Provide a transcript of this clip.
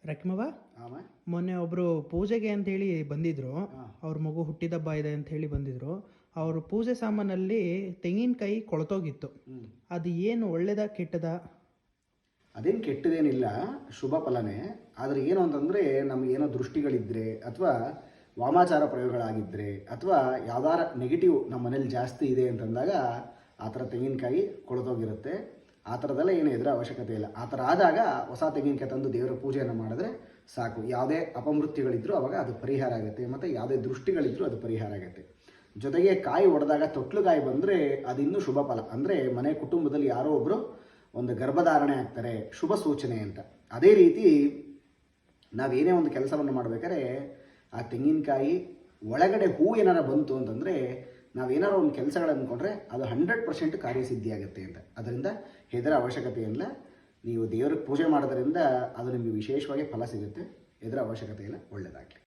ರಕ್ಮವ ಆಮೇಲೆ ಮೊನ್ನೆ ಒಬ್ರು ಪೂಜೆಗೆ ಅಂತ ಹೇಳಿ ಬಂದಿದ್ರು. ಹಾಂ. ಅವ್ರ ಮಗು ಹುಟ್ಟಿದಬ್ಬ ಇದೆ ಅಂತ ಹೇಳಿ ಬಂದಿದ್ರು. ಅವ್ರ ಪೂಜೆ ಸಾಮಾನಲ್ಲಿ ತೆಂಗಿನಕಾಯಿ ಕೊಳ್ತೋಗಿತ್ತು. ಅದು ಏನು ಒಳ್ಳೇದ ಕೆಟ್ಟದ? ಅದೇನು ಕೆಟ್ಟದೇನಿಲ್ಲ, ಶುಭ ಫಲನೇ. ಆದರೆ ಏನು ಅಂತಂದರೆ ನಮಗೇನೋ ದೃಷ್ಟಿಗಳಿದ್ದರೆ ಅಥವಾ ವಾಮಾಚಾರ ಪ್ರಯೋಗಗಳಾಗಿದ್ದರೆ ಅಥವಾ ಯಾವ್ದಾರ ನೆಗೆಟಿವ್ ನಮ್ಮ ಮನೇಲಿ ಜಾಸ್ತಿ ಇದೆ ಅಂತಂದಾಗ ಆ ಥರ ತೆಂಗಿನಕಾಯಿ ಕೊಳ್ತೋಗಿರುತ್ತೆ. ಆ ಥರದೆಲ್ಲ ಏನು ಎದುರ ಅವಶ್ಯಕತೆ ಇಲ್ಲ. ಆ ಥರ ಆದಾಗ ಹೊಸ ತೆಂಗಿನಕಾಯಿ ತಂದು ದೇವರ ಪೂಜೆಯನ್ನು ಮಾಡಿದ್ರೆ ಸಾಕು. ಯಾವುದೇ ಅಪಮೃತ್ಯುಗಳಿದ್ರೂ ಅವಾಗ ಅದು ಪರಿಹಾರ ಆಗುತ್ತೆ, ಮತ್ತು ಯಾವುದೇ ದೃಷ್ಟಿಗಳಿದ್ರೂ ಅದು ಪರಿಹಾರ ಆಗುತ್ತೆ. ಜೊತೆಗೆ ಕಾಯಿ ಒಡೆದಾಗ ತೊಟ್ಲು ಕಾಯಿ ಬಂದರೆ ಅದು ಇನ್ನೂ ಶುಭ ಫಲ. ಅಂದರೆ ಮನೆ ಕುಟುಂಬದಲ್ಲಿ ಯಾರೋ ಒಬ್ಬರು ಒಂದು ಗರ್ಭಧಾರಣೆ ಆಗ್ತಾರೆ, ಶುಭ ಸೂಚನೆ ಅಂತ. ಅದೇ ರೀತಿ ನಾವೇನೇ ಒಂದು ಕೆಲಸವನ್ನು ಮಾಡಬೇಕಾದ್ರೆ ಆ ತೆಂಗಿನಕಾಯಿ ಒಳಗಡೆ ಹೂ ಏನಾರ ಬಂತು ಅಂತಂದರೆ ನಾವೇನಾರ ಒಂದು ಕೆಲಸಗಳು ಅಂದ್ಕೊಂಡ್ರೆ ಅದು 100% ಕಾರ್ಯಸಿದ್ಧಿಯಾಗುತ್ತೆ ಅಂತ. ಅದರಿಂದ ಹೆದರ ಅವಶ್ಯಕತೆ ಇಲ್ಲ. ನೀವು ದೇವ್ರಿಗೆ ಪೂಜೆ ಮಾಡೋದ್ರಿಂದ ಅದು ನಿಮಗೆ ವಿಶೇಷವಾಗಿ ಫಲ ಸಿಗುತ್ತೆ. ಹೆದರ ಅವಶ್ಯಕತೆ ಇಲ್ಲ. ಒಳ್ಳೆಯದಾಗಲಿ.